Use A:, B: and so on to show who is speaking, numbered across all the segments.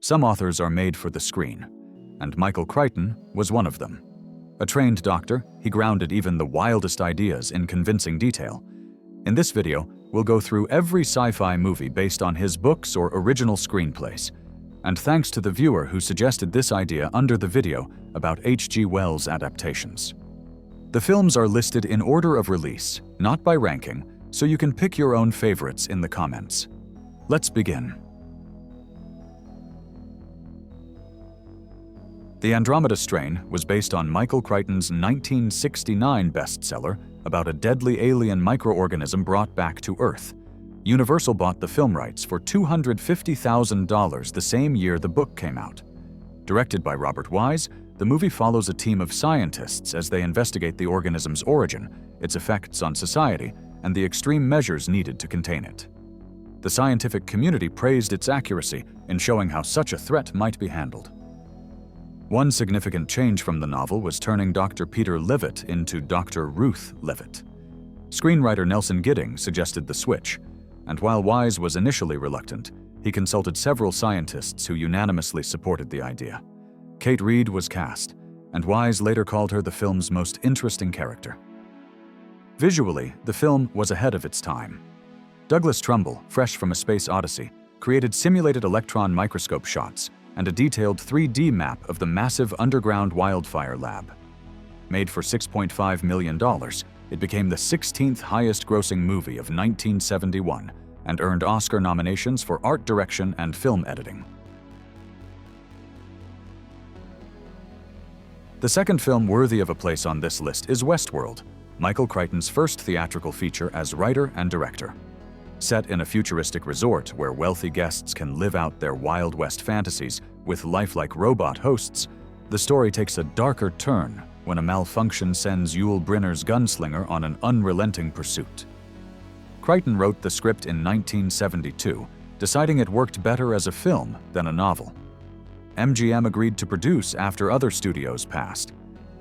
A: Some authors are made for the screen, and Michael Crichton was one of them. A trained doctor, he grounded even the wildest ideas in convincing detail. In this video, we'll go through every sci-fi movie based on his books or original screenplays. And thanks to the viewer who suggested this idea under the video about H.G. Wells' adaptations. The films are listed in order of release, not by ranking, so you can pick your own favorites in the comments. Let's begin. The Andromeda Strain was based on Michael Crichton's 1969 bestseller about a deadly alien microorganism brought back to Earth. Universal bought the film rights for $250,000 the same year the book came out. Directed by Robert Wise, the movie follows a team of scientists as they investigate the organism's origin, its effects on society, and the extreme measures needed to contain it. The scientific community praised its accuracy in showing how such a threat might be handled. One significant change from the novel was turning Dr. Peter Leavitt into Dr. Ruth Leavitt. Screenwriter Nelson Gidding suggested the switch, and while Wise was initially reluctant, he consulted several scientists who unanimously supported the idea. Kate Reid was cast, and Wise later called her the film's most interesting character. Visually, the film was ahead of its time. Douglas Trumbull, fresh from A Space Odyssey, created simulated electron microscope shots and a detailed 3D map of the massive underground wildfire lab. Made for $6.5 million, it became the 16th highest-grossing movie of 1971 and earned Oscar nominations for art direction and film editing. The second film worthy of a place on this list is Westworld, Michael Crichton's first theatrical feature as writer and director. Set in a futuristic resort where wealthy guests can live out their Wild West fantasies with lifelike robot hosts, the story takes a darker turn when a malfunction sends Yul Brynner's gunslinger on an unrelenting pursuit. Crichton wrote the script in 1972, deciding it worked better as a film than a novel. MGM agreed to produce after other studios passed.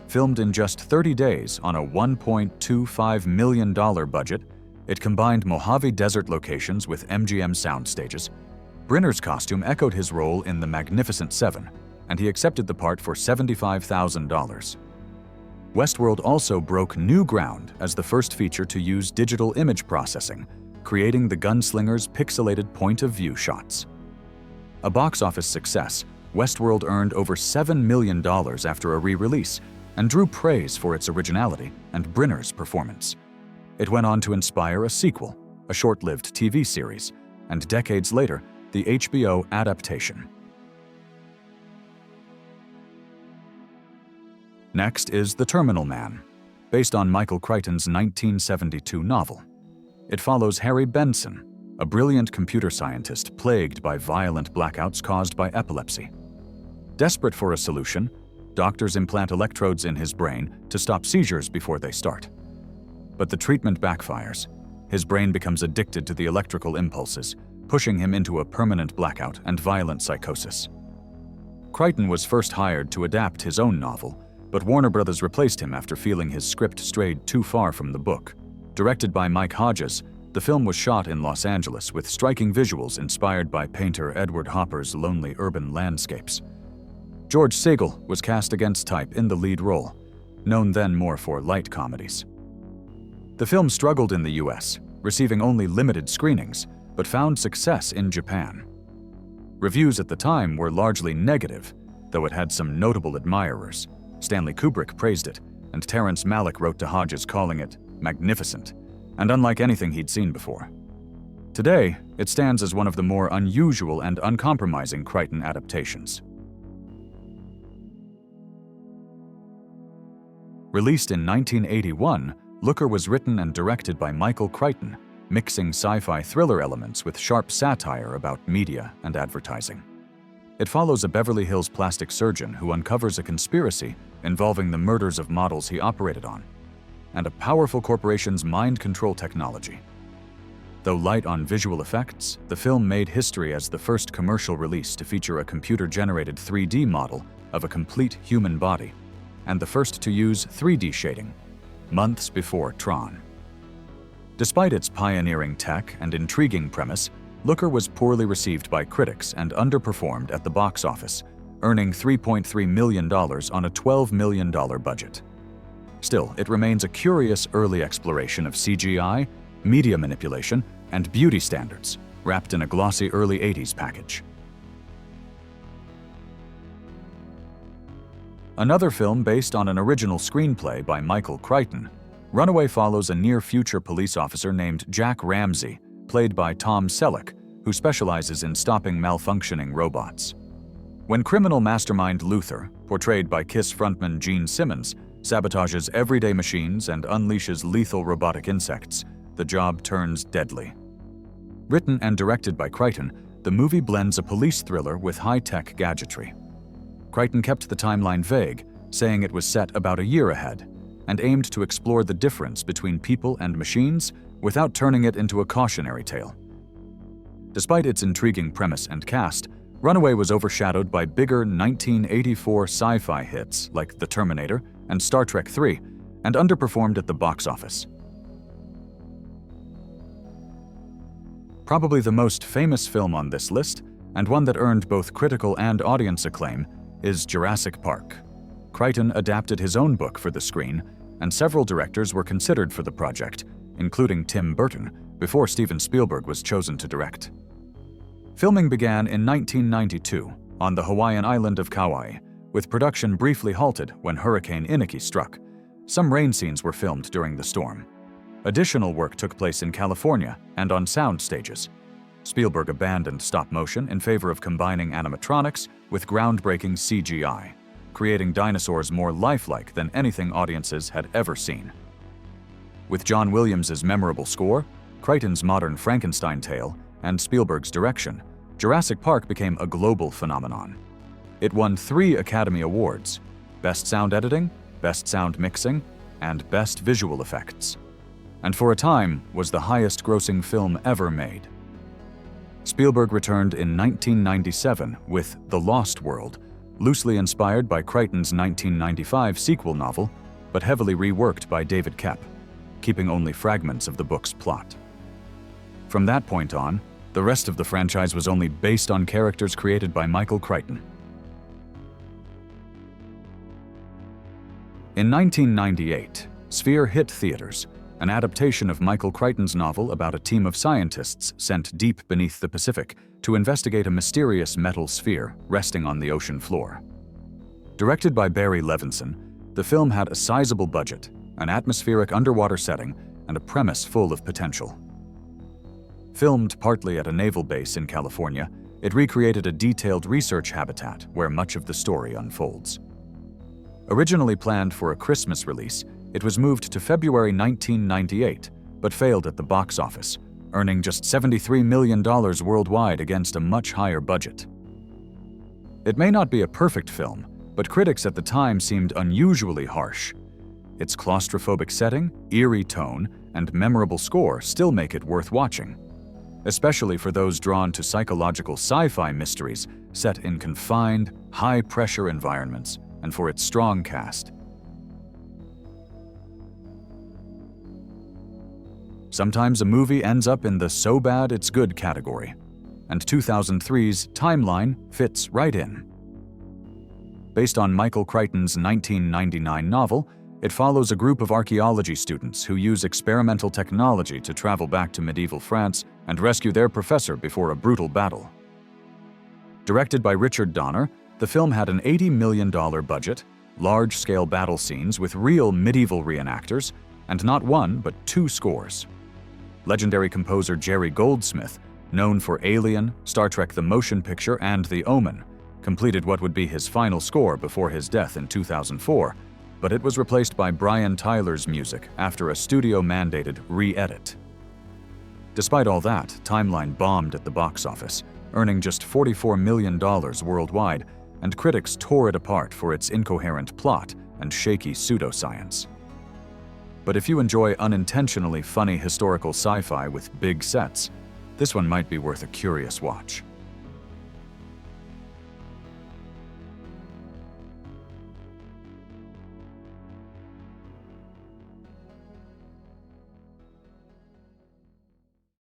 A: Filmed in just 30 days on a $1.25 million budget, it combined Mojave Desert locations with MGM sound stages. Brynner's costume echoed his role in The Magnificent Seven, and he accepted the part for $75,000. Westworld also broke new ground as the first feature to use digital image processing, creating the gunslinger's pixelated point-of-view shots. A box office success, Westworld earned over $7 million after a re-release and drew praise for its originality and Brynner's performance. It went on to inspire a sequel, a short-lived TV series, and decades later, the HBO adaptation. Next is The Terminal Man, based on Michael Crichton's 1972 novel. It follows Harry Benson, a brilliant computer scientist plagued by violent blackouts caused by epilepsy. Desperate for a solution, doctors implant electrodes in his brain to stop seizures before they start. But the treatment backfires. His brain becomes addicted to the electrical impulses, pushing him into a permanent blackout and violent psychosis. Crichton was first hired to adapt his own novel, but Warner Brothers replaced him after feeling his script strayed too far from the book. Directed by Mike Hodges, the film was shot in Los Angeles with striking visuals inspired by painter Edward Hopper's lonely urban landscapes. George Segal was cast against type in the lead role, known then more for light comedies. The film struggled in the US, receiving only limited screenings, but found success in Japan. Reviews at the time were largely negative, though it had some notable admirers. Stanley Kubrick praised it, and Terrence Malick wrote to Hodges calling it magnificent, and unlike anything he'd seen before. Today, it stands as one of the more unusual and uncompromising Crichton adaptations. Released in 1981, Looker was written and directed by Michael Crichton, mixing sci-fi thriller elements with sharp satire about media and advertising. It follows a Beverly Hills plastic surgeon who uncovers a conspiracy involving the murders of models he operated on, and a powerful corporation's mind control technology. Though light on visual effects, the film made history as the first commercial release to feature a computer-generated 3D model of a complete human body, and the first to use 3D shading, months before Tron. Despite its pioneering tech and intriguing premise, Looker was poorly received by critics and underperformed at the box office, earning $3.3 million on a $12 million budget. Still, it remains a curious early exploration of CGI, media manipulation, and beauty standards, wrapped in a glossy early 80s package. Another film based on an original screenplay by Michael Crichton, Runaway follows a near-future police officer named Jack Ramsey, played by Tom Selleck, who specializes in stopping malfunctioning robots. When criminal mastermind Luther, portrayed by KISS frontman Gene Simmons, sabotages everyday machines and unleashes lethal robotic insects, the job turns deadly. Written and directed by Crichton, the movie blends a police thriller with high-tech gadgetry. Crichton kept the timeline vague, saying it was set about a year ahead, and aimed to explore the difference between people and machines without turning it into a cautionary tale. Despite its intriguing premise and cast, Runaway was overshadowed by bigger 1984 sci-fi hits like The Terminator and Star Trek III, and underperformed at the box office. Probably the most famous film on this list, and one that earned both critical and audience acclaim, is Jurassic Park. Crichton adapted his own book for the screen, and several directors were considered for the project, including Tim Burton, before Steven Spielberg was chosen to direct. Filming began in 1992 on the Hawaiian island of Kauai, with production briefly halted when Hurricane Iniki struck. Some rain scenes were filmed during the storm. Additional work took place in California and on sound stages. Spielberg abandoned stop motion in favor of combining animatronics with groundbreaking CGI, creating dinosaurs more lifelike than anything audiences had ever seen. With John Williams' memorable score, Crichton's modern Frankenstein tale, and Spielberg's direction, Jurassic Park became a global phenomenon. It won 3 Academy Awards: Best Sound Editing, Best Sound Mixing, and Best Visual Effects, and for a time was the highest-grossing film ever made. Spielberg returned in 1997 with The Lost World, loosely inspired by Crichton's 1995 sequel novel, but heavily reworked by David Koepp, keeping only fragments of the book's plot. From that point on, the rest of the franchise was only based on characters created by Michael Crichton. In 1998, Sphere hit theaters, an adaptation of Michael Crichton's novel about a team of scientists sent deep beneath the Pacific to investigate a mysterious metal sphere resting on the ocean floor. Directed by Barry Levinson, the film had a sizable budget, an atmospheric underwater setting, and a premise full of potential. Filmed partly at a naval base in California, it recreated a detailed research habitat where much of the story unfolds. Originally planned for a Christmas release, it was moved to February 1998, but failed at the box office, earning just $73 million worldwide against a much higher budget. It may not be a perfect film, but critics at the time seemed unusually harsh. Its claustrophobic setting, eerie tone, and memorable score still make it worth watching, especially for those drawn to psychological sci-fi mysteries set in confined, high-pressure environments, and for its strong cast. Sometimes a movie ends up in the so bad it's good category, and 2003's Timeline fits right in. Based on Michael Crichton's 1999 novel, it follows a group of archaeology students who use experimental technology to travel back to medieval France and rescue their professor before a brutal battle. Directed by Richard Donner, the film had an $80 million budget, large-scale battle scenes with real medieval reenactors, and not one but 2 scores. Legendary composer Jerry Goldsmith, known for Alien, Star Trek the Motion Picture, and The Omen, completed what would be his final score before his death in 2004, but it was replaced by Brian Tyler's music after a studio-mandated re-edit. Despite all that, Timeline bombed at the box office, earning just $44 million worldwide, and critics tore it apart for its incoherent plot and shaky pseudoscience. But if you enjoy unintentionally funny historical sci-fi with big sets, this one might be worth a curious watch.